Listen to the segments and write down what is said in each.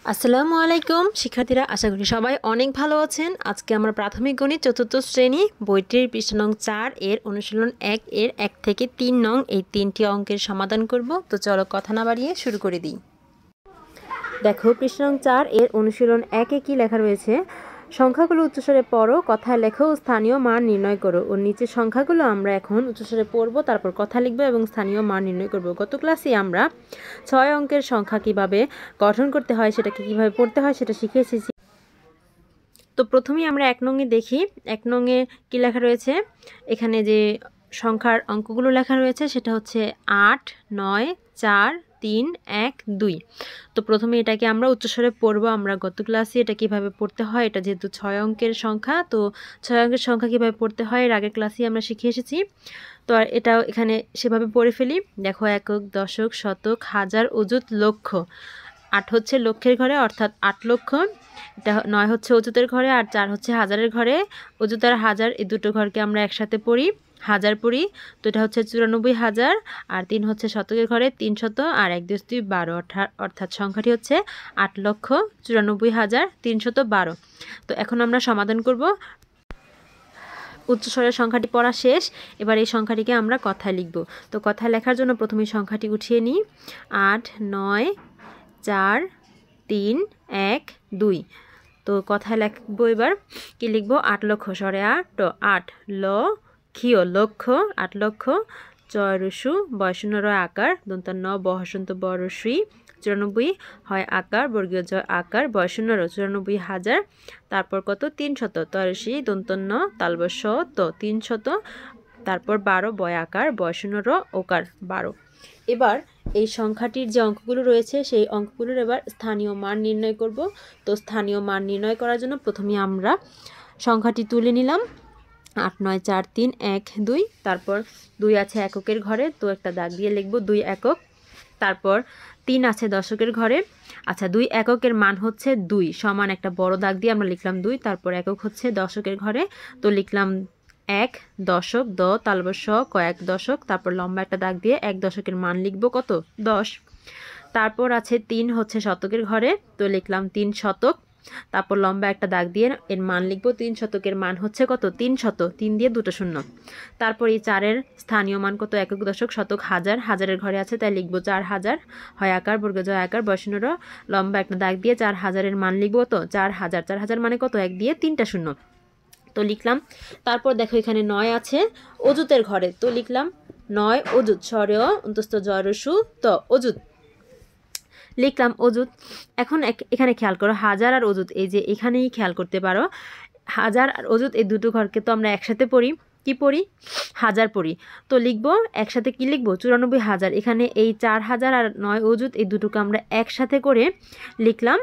আসসালামু আলাইকুম শিক্ষার্থীরা, আশা করি সবাই অনেক ভালো আছেন। আজকে আমরা প্রাথমিক গণিত চতুর্থ শ্রেণী বইটির পৃষ্ঠা নং 4 এর অনুশীলন 1 এর 1 থেকে 3 নং এই 3টি অঙ্কের সমাধান করব। তো চলো কথা না বাড়িয়ে শুরু করে দিই। দেখো পৃষ্ঠা নং 4 এর অনুশীলন 1 এ কি লেখা রয়েছে, সংখ্যাগুলো উচ্চস্বরে পড়ো, কথায় লেখো ও স্থানীয় মান নির্ণয় করো। ওর নিচের সংখ্যাগুলো আমরা এখন উচ্চস্বরে পড়বো, তারপর কথা লিখবো এবং স্থানীয় মান নির্ণয় করব। গত ক্লাসে আমরা 6 অঙ্কের সংখ্যা কিভাবে গঠন করতে হয়, সেটাকে কিভাবে পড়তে হয় সেটা শিখে এসেছি। তো প্রথমেই আমরা 1 নং এ দেখি। 1 নং এ কি লেখা রয়েছে, এখানে যে সংখ্যার অঙ্কগুলো লেখা রয়েছে সেটা হচ্ছে 8, 9, 4, 3, 1, 2। তো প্রথমে এটাকে আমরা উচ্চস্বরে পড়বো। আমরা গত ক্লাসে এটা কিভাবে পড়তে হয়, এটা যেহেতু 6 অঙ্কের সংখ্যা, তো 6 অঙ্কের সংখ্যা কিভাবে পড়তে হয় এর আগের ক্লাসে আমরা শিখে এসেছি। তো আর এটাও এখানে সেভাবে পড়ে ফেলি। দেখো একক, দশক, শতক, হাজার, অযুত, লক্ষ। 8 হচ্ছে লক্ষের ঘরে অর্থাৎ 8 লক্ষ, এটা 9 হচ্ছে অযুতের ঘরে আর 4 হচ্ছে হাজারের ঘরে। অযুত আর হাজার এই দুটো ঘরকে আমরা একসাথে পড়ি, হাজার পড়ি। তো এটা হচ্ছে 94,000 আর 3 হচ্ছে শতকের ঘরে 300 আর 1 2 12 অর্থাৎ সংখ্যাটি হচ্ছে 8,94,312। তো এখন আমরা সমাধান করব। উচ্চস্বরের সংখ্যাটি পড়া শেষ, এবার এই সংখ্যাটিকে আমরা কথায় লিখব। তো কথায় লেখার জন্য প্রথমে সংখ্যাটি উঠিয়ে নিই। 8, 9, 4, 3, 1, 2। তো কথায় লিখবো, এবার কি লিখবো, 8 লক্ষ স্বরে 8 লক্ষীয় লক্ষ, 8 লক্ষ, চয়রসু বয়শূন্য রয় আকার দন্তন্য বহসন্ত বরশ্রী 94 হয় আকার বর্গীয় জয় আকার বয়শূন্য 94,000। তারপর কত 300 তয়সী দন্তন্য তালবস্য তো 300, তারপর 12 বয় আকার বয়শূন্য ওকার 12। এবার এই সংখ্যাটির যে অঙ্কগুলো রয়েছে সেই অঙ্কগুলোর এবার স্থানীয় মান নির্ণয় করব। তো স্থানীয় মান নির্ণয় করার জন্য প্রথমে আমরা সংখ্যাটি তুলে নিলাম। 8, 9, 4, 3, 1, 2। তারপর 2 আছে এককের ঘরে, তো একটা দাগ দিয়ে লিখব 2 একক। তারপর 3 আছে দশকের ঘরে। আচ্ছা, 2 এককের মান হচ্ছে 2 সমান একটা বড় দাগ দিয়ে আমরা লিখলাম 2। তারপর একক হচ্ছে দশকের ঘরে, তো লিখলাম 1 দশক, তালবস্য কয়েক দশক। তারপর লম্বা একটা দাগ দিয়ে 1 দশকের মান লিখব কত 10। তারপর আছে 3 হচ্ছে শতকের ঘরে, তো লিখলাম 3 শতক। তারপর লম্বা একটা দাগ দিয়ে এর মান লিখব 3 শতকের মান হচ্ছে কত 300, 3 দিয়ে দুটো শূন্য। তারপর এই 4-এর স্থানীয় মান কত, একক, দশক, শতক, হাজার, হাজারের ঘরে আছে তাই লিখব 4000 হয় আকার বর্গ জয় আকার বয়শূন্য লম্বা একটা দাগ দিয়ে 4000-এর মান লিখব তো 4000, 4000 মানে কত 1 দিয়ে 3টা শূন্য, তো লিখলাম। তারপর দেখো এখানে 9 আছে অযুতের ঘরে, তো লিখলাম 9 অযুত স্বরেও অন্তস্থ জয়রসু তো অযুত, লিখলাম অযুত। এখন এখানে খেয়াল করো হাজার আর অযুত, এই যে এখানেই খেয়াল করতে পারো হাজার আর অযুত এই দুটো ঘরকে তো আমরা একসাথে পড়ি, কি পড়ি হাজার পড়ি। তো লিখবো একসাথে কি লিখবো 94,000। এখানে এই 4000 আর 9 অযুত এই দুটোকে আমরা একসাথে করে লিখলাম,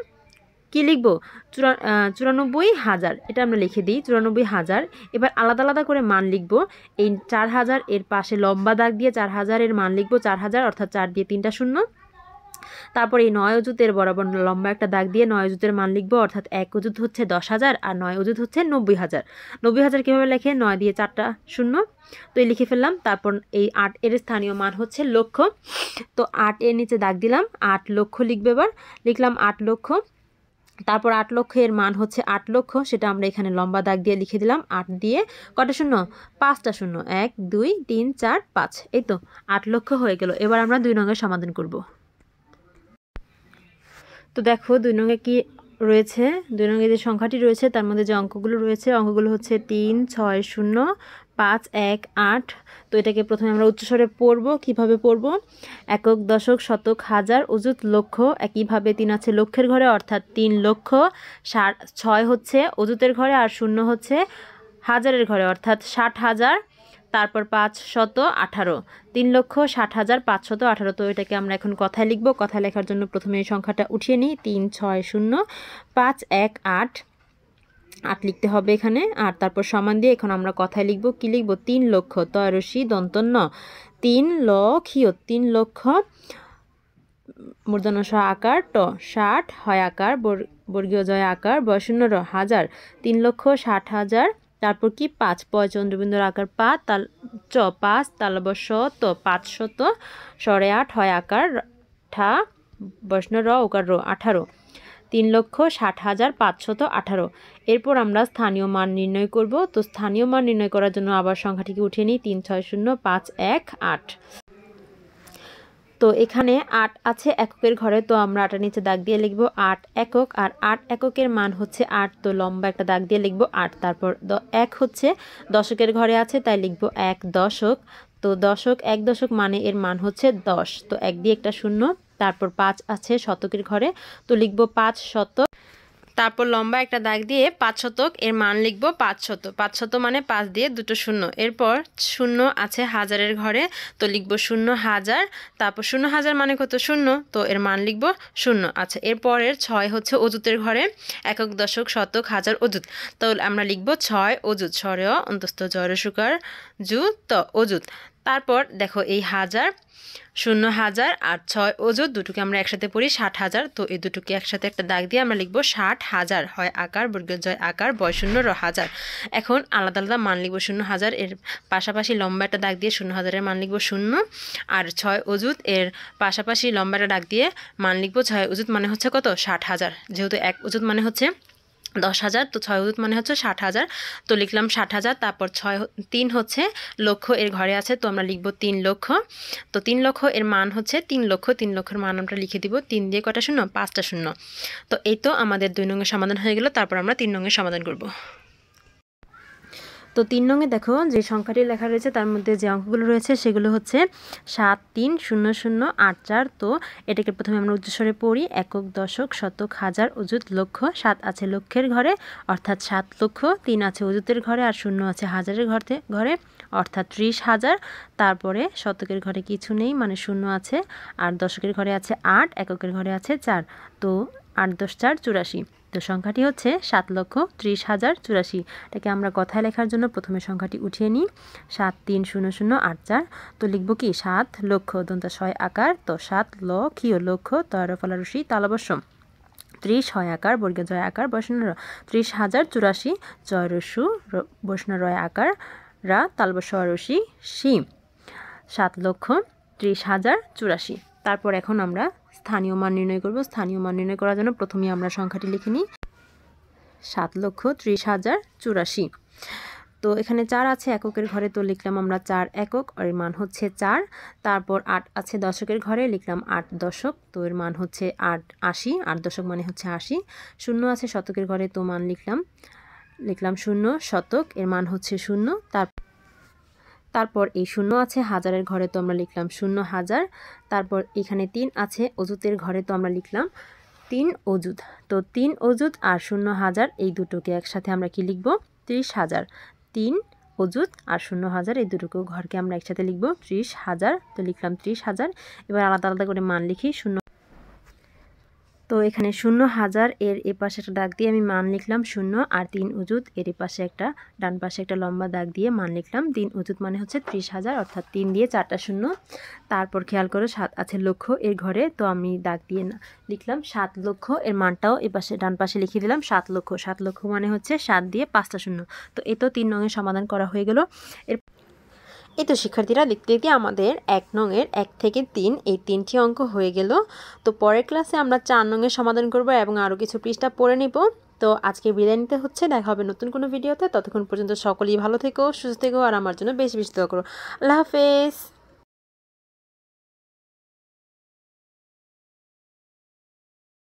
কি লিখবো 94,000, এটা আমরা লিখে দিই 94,000। এবার আলাদা আলাদা করে মান লিখবো। এই 4000 এর পাশে লম্বা দাগ দিয়ে 4000 এর মান লিখবো 4000 অর্থাৎ 4 দিয়ে 3টা শূন্য। তারপর এই 9 অযুতের বরাবর লম্বা একটা দাগ দিয়ে 9 অযুতের মান লিখবো, অর্থাৎ 1 অযুত হচ্ছে 10,000 আর 9 অযুত হচ্ছে 90,000। 90,000 কীভাবে লেখে 9 দিয়ে 4টা শূন্য, তো এই লিখে ফেললাম। তারপর এই 8 এর স্থানীয় মান হচ্ছে লক্ষ, তো 8 এর নিচে দাগ দিলাম 8 লক্ষ লিখবে। এবার লিখলাম 8 লক্ষ। তারপর 8 লক্ষের মান হচ্ছে 8 লক্ষ, সেটা আমরা এখানে লম্বা দাগ দিয়ে লিখে দিলাম 8 দিয়ে কটা শূন্য 5টা শূন্য 1 2 3 4 5, এই তো 8 লক্ষ হয়ে গেল। এবার আমরা 2 নংয়ের সমাধান করব। তো দেখো 2 নংয়ে কি রয়েছে, 2 নংয়ে যে সংখ্যাটি রয়েছে তার মধ্যে যে অঙ্কগুলো রয়েছে অঙ্কগুলো হচ্ছে 3 6 0 5 1 8। তো এটাকে প্রথমে আমরা উচ্চস্বরে পড়ব। কিভাবে পড়ব, একক, দশক, শতক, হাজার, অযুত, লক্ষ। একইভাবে 3 আছে লক্ষের ঘরে অর্থাৎ 3 লক্ষ, 6 হচ্ছে অযুতের ঘরে আর 0 হচ্ছে হাজারের ঘরে অর্থাৎ 60,000। তারপর 518, 3,60,518। তো এটাকে আমরা এখন কথায় লিখব। কথায় লেখার জন্য প্রথমে এই সংখ্যাটা উঠিয়ে নিই 3 6 0 5 1 8 8 লিখতে হবে এখানে, আর তারপর সমান দিয়ে এখন আমরা কথায় লিখব, কি লিখব 3 লক্ষ তয়রসি দন্তন্য 3 লক্ষীয় 3 লক্ষ মূর্ধন্য স আকার ট 60 হয় আকার বর্গীয় জয় আকার বয়শূন্য হাজার 3,60,000। তারপর কি 5 চন্দ্রবিন্দুর আকার পা তাল 5 তালবস্য তো 500 স্বরে 8 হয় আকার ঠা বৈষ্ণ ওকার 18। 3,60,518। এরপর আমরা স্থানীয় মান নির্ণয় করব। তো স্থানীয় মান নির্ণয় করার জন্য আবার সংখ্যাটিকে উঠিয়ে নিই 360,518। তো এখানে 8 আছে এককের ঘরে, তো আমরা 8 এর নিচে দাগ দিয়ে লিখব 8 একক, আর 8 এককের মান হচ্ছে 8, তো লম্বা একটা দাগ দিয়ে লিখব 8। তারপর 1 হচ্ছে দশকের ঘরে আছে, তাই লিখব 1 দশক। তো দশক 1 দশক মানে এর মান হচ্ছে 10, তো 1 দিয়ে একটা শূন্য। তারপর 5 আছে শতকের ঘরে, তো লিখব 5 শতক। তারপর লম্বা একটা দাগ দিয়ে 5 শতক, এর মান লিখব 500। 500 মানে 5 দিয়ে দুটো শূন্য। এরপর শূন্য আছে হাজারের ঘরে, তো লিখব 0,000। তারপর 0,000 মানে কত? শূন্য, তো এর মান লিখব 0। আচ্ছা, এরপরের 6 হচ্ছে অযুতের ঘরে, একক দশক শতক হাজার অযুত, তো আমরা লিখব 6 অযুত, স্বরেয় অন্তস্থ জয়রসুকার যুত অযুত। তারপর দেখো এই 1000, 0,000 আর 6 অযুত দুটোকে আমরা একসাথে পড়ি 60,000, তো এই দুটোকে একসাথে একটা দাগ দিয়ে আমরা লিখব 60,000, হয় আকার বর্গীয় জয় আকার বয় শূন্য র হাজার। এখন আলাদা আলাদা মান লিখব 0,000 এর পাশাপাশি লম্বা একটা দাগ দিয়ে 0,000 এর মান লিখব 0, আর 6 অযুত এর পাশাপাশি লম্বা একটা দাগ দিয়ে মান লিখব 6 অযুত মানে হচ্ছে কত? 60,000। যেহেতু 1 অযুত মানে হচ্ছে 10,000, তো 6 অযুত মানে হচ্ছে 60,000, তো লিখলাম 60,000। তারপর 3 হচ্ছে লক্ষ এর ঘরে আছে, তো আমরা লিখব 3 লক্ষ। তো 3 লক্ষ এর মান হচ্ছে 3 লক্ষ। 3 লক্ষের মান আমরা লিখে দিব 3 দিয়ে কটা শূন্য? 5টা শূন্য। তো এই তো আমাদের 2 নংয়ের সমাধান হয়ে গেল। তারপর আমরা 3 নংয়ের সমাধান করব। তো 3 নংয়ে দেখো যে সংখ্যাটি লেখা রয়েছে তার মধ্যে যে অঙ্কগুলো রয়েছে সেগুলো হচ্ছে 7,3,0,0,84। তো এটাকে প্রথমে আমরা উচ্চস্বরে পড়ি, একক দশক শতক হাজার অযুত লক্ষ। 7 আছে লক্ষের ঘরে অর্থাৎ 7 লক্ষ, 3 আছে অযুতের ঘরে আর 0 আছে হাজারের ঘরে অর্থাৎ 30,000। তারপরে শতকের ঘরে কিছু নেই মানে 0 আছে, আর দশকের ঘরে আছে 8, এককের ঘরে আছে 4, তো 8 × 4 = 84। তো সংখ্যাটি হচ্ছে 7,30,084। এটাকে আমরা কথায় লেখার জন্য প্রথমে সংখ্যাটি উঠিয়ে নিই 7,3,0,0,84। তো লিখব কি 7 লক্ষ দন্তা 6 আকার, তো 7 লক্ষীয় লক্ষ তয়র ফলারসি তালবস্য 30 হয় আকার বর্গীয় জয় আকার বৈষ্ণ 30,084 জয়রসু বৈষ্ণ রয় আকার রা তালবস্য রসি সি 7,30,084। তারপর এখন আমরা স্থানীয় মান নির্ণয় করব। স্থানীয় মান নির্ণয় করার জন্য প্রথমে আমরা সংখ্যাটি লিখে নিই 7,30,084। তো এখানে 4 আছে এককের ঘরে, তো লিখলাম আমরা 4 একক, এর মান হচ্ছে 4। তারপর 8 আছে দশকের ঘরে, লিখলাম 8 দশক, তো এর মান হচ্ছে 8 80, 8 দশক মানে হচ্ছে 80। 0 আছে শতকের ঘরে, তো মান লিখলাম 0 শতক, এর মান হচ্ছে 0। তারপর এই 0 আছে হাজারের ঘরে, তো আমরা লিখলাম 0,000। তারপর এখানে 3 আছে অযুতের ঘরে, তো আমরা লিখলাম 3 অযুত। তো 3 অযুত আর 0,000 এই দুটোকে একসাথে আমরা কি লিখব? 30,000। 3 অযুত আর 0,000 এই দুটোকে ঘরকে আমরা একসাথে লিখব 30,000, তো লিখলাম 30,000। এবার আলাদা আলাদা করে মান লিখি। 0, তো এখানে 0,000 এর এপাশে একটা দাগ দিয়ে আমি মান লিখলাম 0, আর 3 অযুত এর এপাশে একটা ডান পাশে একটা লম্বা দাগ দিয়ে মান লিখলাম 3 অযুত মানে হচ্ছে 30,000, অর্থাৎ 3 দিয়ে 4টা শূন্য। তারপর খেয়াল করো 7 আছে লক্ষ এর ঘরে, তো আমি দাগ দিয়ে লিখলাম 7 লক্ষ, এর মানটাও এপাশে ডান পাশে লিখে দিলাম 7 লক্ষ। 7 লক্ষ মানে হচ্ছে 7 দিয়ে 5টা শূন্য। তো এই তো 3 নংয়ের সমাধান করা হয়ে গেল। এই তো শিক্ষার্থীরা দেখতে দেখতে আমাদের 1 নংয়ের 1 থেকে 3 এই 3টি অঙ্ক হয়ে গেল। তো পরের ক্লাসে আমরা 4 নংয়ের সমাধান করব এবং আরও কিছু পৃষ্ঠা পড়ে নিব। তো আজকে বিদায় নিতে হচ্ছে, দেখা হবে নতুন কোনো ভিডিওতে। ততক্ষণ পর্যন্ত সকলেই ভালো থেকো, সুস্থ থেকো আর আমার জন্য বেশি বেশি দোয়া করো। আল্লাহ হাফেজ।